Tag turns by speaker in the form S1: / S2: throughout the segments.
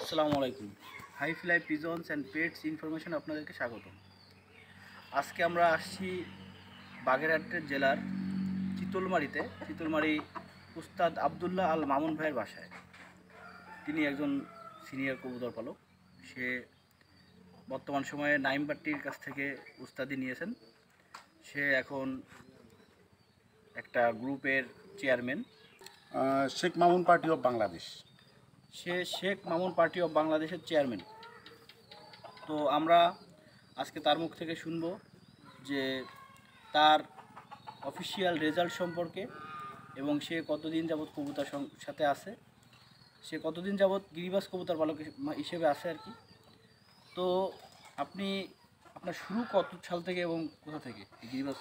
S1: আসসালামু আলাইকুম। High fly pigeons and pets information আপনাদেরকে স্বাগত। আজকে আমরা আসছি বাগেরহাট জেলার চিতলমারি উস্তাদ আবদুল্লাহ আল মামুন ভাইয়ের বাসায়। তিনি একজন সিনিয়র কবুতর পালক। সে বর্তমান সময়ে নাইম পাট্টির কাছ থেকে উস্তাদি নিয়েছেন। সে এখন একটা গ্রুপের chairman.
S2: Sheikh Mamun party of Bangladesh.
S1: Say Sheikh Mamun party of বাংলাদেশের চেয়ারম্যান। তো আমরা আজকে তার মুখ থেকে শুনবো যে তার অফিসিয়াল রেজাল্ট সম্পর্কে এবং সে কতদিন যাবৎ কবুতর সাথে আছে, সে কতদিন যাবৎ গিরিবাজ কবুতর পালক হিসেবে আছে আর কি। তো আপনি আপনার শুরু কত সাল থেকে এবং কোথা থেকে গিরিবাজ?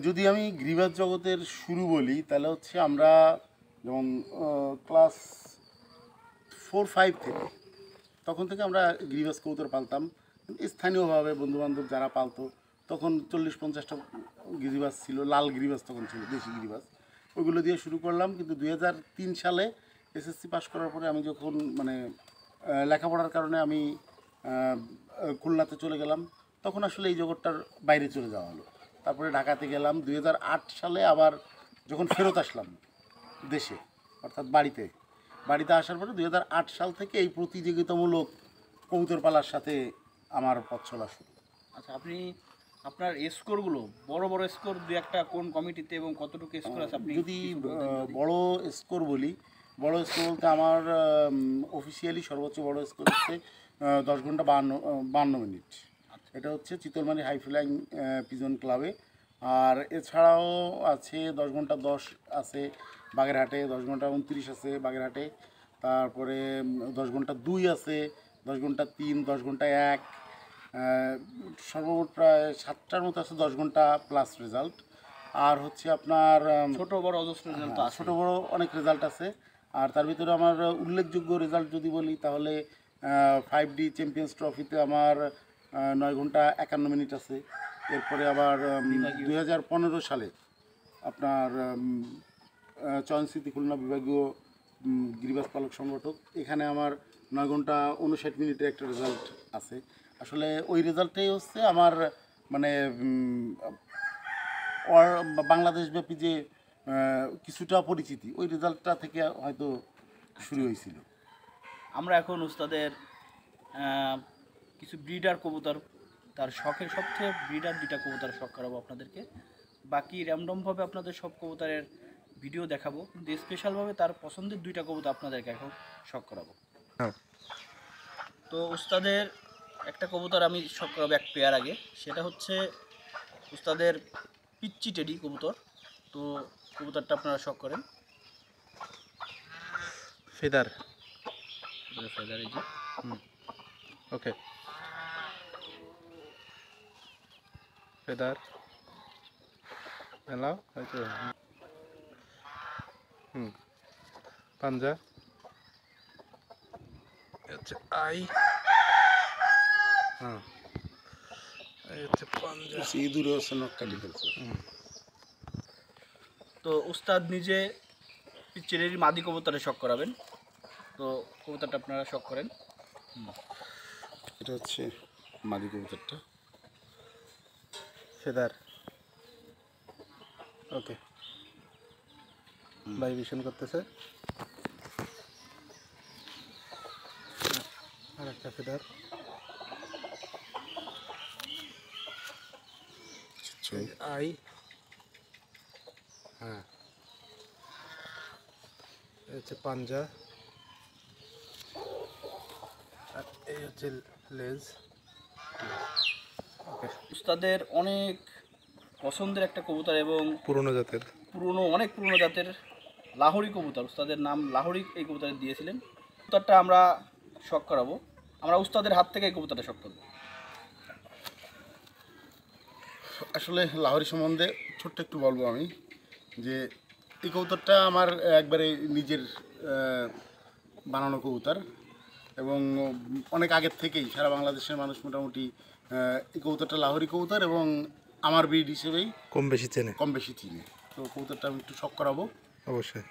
S2: যদি আমি গিরিবাজ জগতের শুরু বলি তাহলে হচ্ছে আমরা যেমন ক্লাস 4-5 থেকে তখন থেকে আমরা গিরিবাজ কবুতর পালতাম। স্থানীয়ভাবে বন্ধুবান্ধব যারা পালতো তখন 40-50টা গিরিবাজ ছিল, লাল গিরিবাজ তখন ছিল, দেশি গিরিবাজ, ওইগুলো দিয়ে শুরু করলাম। কিন্তু 2003 সালে এসএসসি পাস করার পরে আমি যখন লেখাপড়ার কারণে আমি খুলনাতে চলে গেলাম, তখন আসলে এই জগৎটার বাইরে চলে যাওয়া হলো। তারপরে ঢাকাতে গেলাম 2008 সালে। আবার যখন ফেরত আসলাম দেশে, অর্থাৎ বাড়িতে আসার পরে 2008 সাল থেকে এই প্রতিযোগিতামূলক কবুতর পালার সাথে আমার পথ চলা শুরু।
S1: আচ্ছা, আপনি আপনার স্কোরগুলো বড় স্কোর দু একটা কোন কমিটিতে এবং কতটুকু স্কোর আছে আপনি
S2: যদি বড় স্কোর বলি, বড় স্কোর বলতে আমার অফিসিয়ালি সর্বোচ্চ বড় স্কোর হচ্ছে 10 ঘন্টা 52 মিনিট। এটা হচ্ছে চিতলমারি হাই ফ্লাইং পিজন ক্লাবে। আর এছাড়াও আছে 10 ঘন্টা 10 আছে বাগেরহাটে, 10 ঘন্টা 29 আছে বাগেরহাটে, তারপরে 10 ঘন্টা 2 আছে, 10 ঘন্টা 3, 10 ঘন্টা 1, সর্বমোট প্রায় 7টার মতো আছে 10 ঘন্টা প্লাস রেজাল্ট। আর হচ্ছে আপনার
S1: ছোট বড় অজস্র রেজাল্ট আছে,
S2: ছোটো বড়ো অনেক রেজাল্ট আছে। আর তার ভিতরে আমার উল্লেখযোগ্য রেজাল্ট যদি বলি তাহলে 5D চ্যাম্পিয়ন্স ট্রফিতে আমার 9 ঘন্টা 51 মিনিট আছে। এরপরে আবার 2015 সালে আপনার চয়নস্মৃতি খুলনা বিভাগীয় গিরিবাজ পালক সংগঠক, এখানে আমার 9 ঘন্টা 59 মিনিটের একটা রেজাল্ট আছে। আসলে ওই রেজাল্টটাই হচ্ছে আমার মানে বাংলাদেশব্যাপী যে কিছুটা পরিচিতি, ওই রেজাল্টটা থেকে হয়তো শুরু হয়েছিল।
S1: আমরা এখন উস্তাদের কিছু ব্রিডার কবুতর, তার শখের সবচেয়ে ব্রিডার 2টা কবুতর শখ করাবো আপনাদেরকে। বাকি র্যান্ডমভাবে আপনাদের সব কবুতরের ভিডিও দেখাবো, কিন্তু স্পেশালভাবে তার পছন্দের 2টা কবুতর আপনাদেরকে এখন শখ করাবো। তো উস্তাদের একটা কবুতর আমি শখ করাবো এক পেয়ার আগে, সেটা হচ্ছে উস্তাদের পিচ্চি টেডি কবুতর। তো কবুতরটা আপনারা শখ করেন।
S3: ফেদার
S1: ফেদার, এই যে
S3: ওকে ফেদার এলাও হয়তো পাঞ্জা হচ্ছে আই, হ্যাঁ এই হচ্ছে পাঞ্জা,
S2: ইঁদুরে হচ্ছে নখ কাটি ফেলছে।
S1: তো উস্তাদ নিজে পিচ্চিটেরির মাদি কবুতরে শখ করাবেন। তো কবুতরটা আপনারা শখ করেন।
S2: এটা হচ্ছে মাদি কবুতরটা,
S3: ফেদার ওকে ভাইব্রেশন করতেছে। আর একটা ফেদার আই, হ্যাঁ এই হচ্ছে পাঞ্জা, আর এই হচ্ছে লেজ। ওকে,
S1: উস্তাদের অনেক পছন্দের একটা কবুতর এবং অনেক পুরনো জাতের লাহোরি কবুতর, উস্তাদের নাম লাহোরি এই কবুতরের দিয়েছিলেন। কবুতরটা আমরা শখ করাবো, আমরা উস্তাদের হাত থেকে এই কবুতরটা শখ করবো।
S2: আসলে লাহোরি সম্বন্ধে ছোট্ট একটু বলবো আমি, যে এই কবুতরটা আমার একবারে নিজের বানানো কবুতর, এবং অনেক আগের থেকেই সারা বাংলাদেশের মানুষ মোটামুটি এই কবুতরটা লাহোরি কবুতর এবং আমার ব্রিড হিসেবেই কম বেশি চিনে। তো কবুতরটা আমি একটু শখ করাবো
S3: অবশ্যই।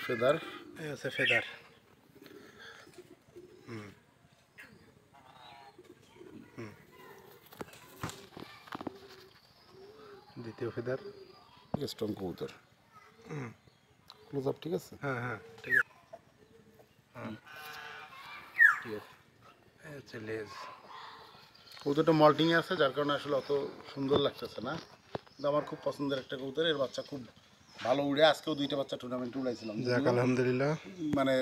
S2: ফেদার,
S3: এই হচ্ছে ফেদার, ফেদার।
S2: স্ট্রং কবুতর, ক্লোজ আপ ঠিক আছে।
S3: হ্যাঁ হ্যাঁ ঠিক আছে।
S1: ঠিক আছে।
S3: এই হচ্ছে লেজ।
S2: কবুতরটা মল্টিংয়ে আছে, যার কারণে আসলে অত সুন্দর লাগতেছে না, কিন্তু আমার খুব পছন্দের একটা কবুতর। এর বাচ্চা খুব ভালো উড়ে, আজকেও 2টা বাচ্চা টুর্নামেন্টে উড়াইছিলাম,
S3: যাক আলহামদুলিল্লাহ।
S2: মানে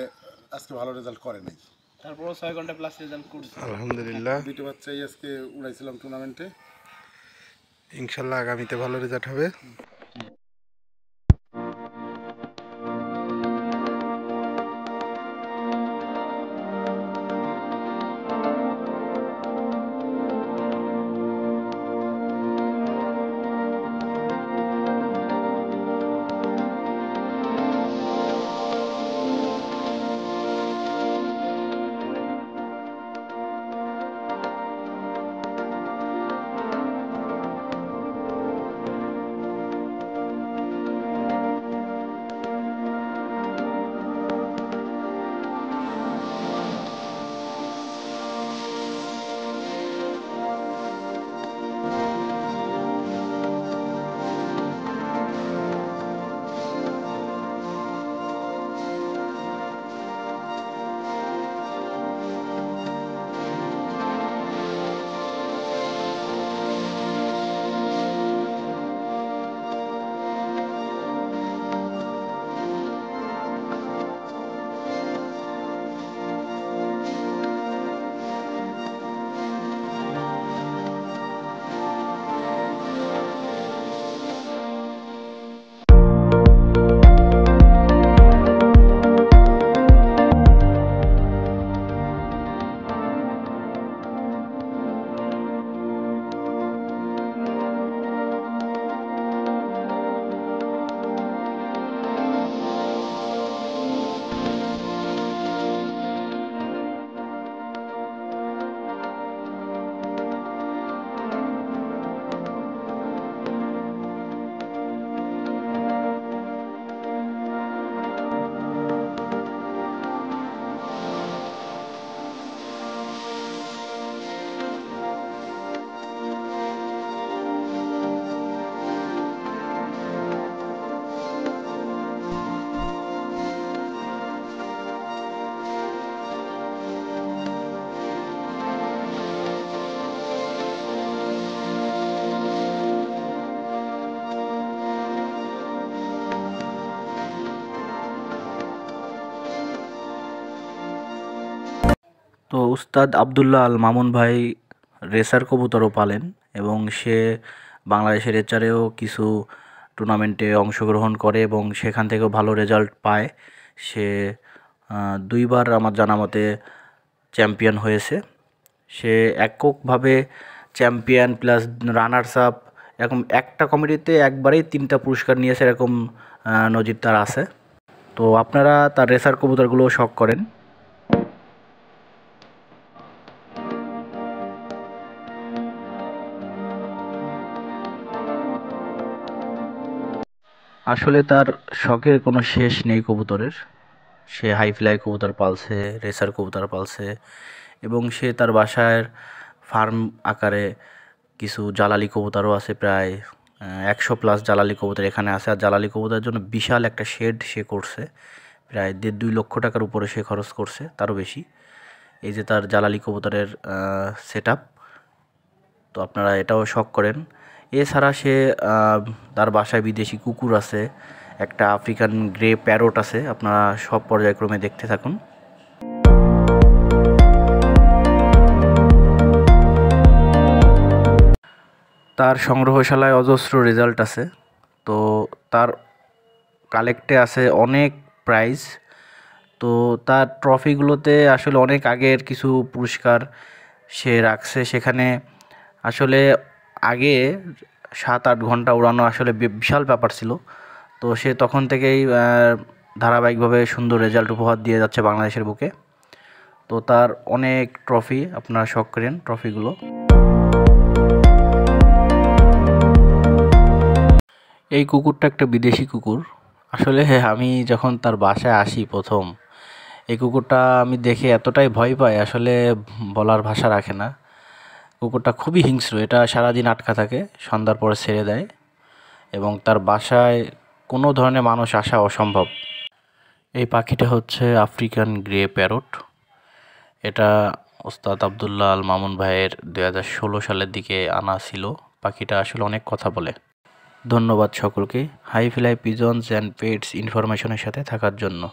S2: আজকে ভালো রেজাল্ট করে নাই।
S1: তারপরও 6 ঘন্টা প্লাস রেজাল্ট করছে।
S3: আলহামদুলিল্লাহ,
S2: 2টা বাচ্চাই আজকে উড়াইছিলাম টুর্নামেন্টে।
S3: ইনশাল্লাহ আগামীতে ভালো রেজাল্ট হবে।
S1: তো উস্তাদ আবদুল্লাহ আল মামুন ভাই রেসার কবুতরও পালেন এবং সে বাংলাদেশের এচারেও কিছু টুর্নামেন্টে অংশগ্রহণ করে এবং সেখান থেকেও ভালো রেজাল্ট পায়। সে 2বার আমার জানা মতে চ্যাম্পিয়ন হয়েছে। সে এককভাবে চ্যাম্পিয়ন প্লাস রানার্স আপ এরকম একটা কমিটিতে একবারেই 3টা পুরস্কার নিয়েছে, এরকম নজির তার আছে। তো আপনারা তার রেসার কবুতরগুলোও শখ করেন। আসলে তার শখের কোনো শেষ নেই কবুতরের। সে হাই ফ্লাই কবুতর পালছে, রেসার কবুতর পালছে এবং সে তার বাসার ফার্ম আকারে কিছু জালালি কবুতরও আছে। প্রায় 100+ জালালি কবুতর এখানে আছে। আর জালালি কবুতরের জন্য বিশাল একটা শেড সে করছে, প্রায় 1.5-2 লক্ষ টাকার উপরে সে খরচ করছে, তারও বেশি। এই যে তার জালালি কবুতরের সেট আপ, তো আপনারা এটাও শখ করেন। এছাড়া সে তার বাসায় বিদেশি কুকুর আছে, একটা আফ্রিকান গ্রে প্যারট আছে। আপনারা সব পর্যায়ক্রমে দেখতে থাকুন। তার সংগ্রহশালায় অজস্র রেজাল্ট আছে। তো তার কালেক্টে আছে অনেক প্রাইজ। তো তার ট্রফিগুলোতে আসলে অনেক আগের কিছু পুরস্কার সে রাখছে সেখানে। আসলে আগে 7-8 ঘন্টা উড়ানো আসলে বিশাল ব্যাপার ছিল। তো সে তখন থেকেই ধারাবাহিকভাবে সুন্দর রেজাল্ট উপহার দিয়ে যাচ্ছে বাংলাদেশের বুকে। তো তার অনেক ট্রফি, আপনারা শখ করেন ট্রফিগুলো। এই কুকুরটা একটা বিদেশি কুকুর। আসলে আমি যখন তার বাসায় আসি প্রথম, এই কুকুরটা আমি দেখে এতটাই ভয় পাই, আসলে বলার ভাষা রাখে না। কুকুরটা খুবই হিংস্র, এটা সারাদিন আটকা থাকে, সন্ধ্যার পরে ছেড়ে দেয়
S4: এবং তার বাসায় কোনো ধরনের মানুষ আসা অসম্ভব। এই পাখিটা হচ্ছে আফ্রিকান গ্রে প্যারট। এটা ওস্তাদ আবদুল্লাহ আল মামুন ভাইয়ের 2016 সালের দিকে আনা ছিল। পাখিটা আসলে অনেক কথা বলে। ধন্যবাদ সকলকে high fly pigeons and pets ইনফরমেশনের সাথে থাকার জন্য।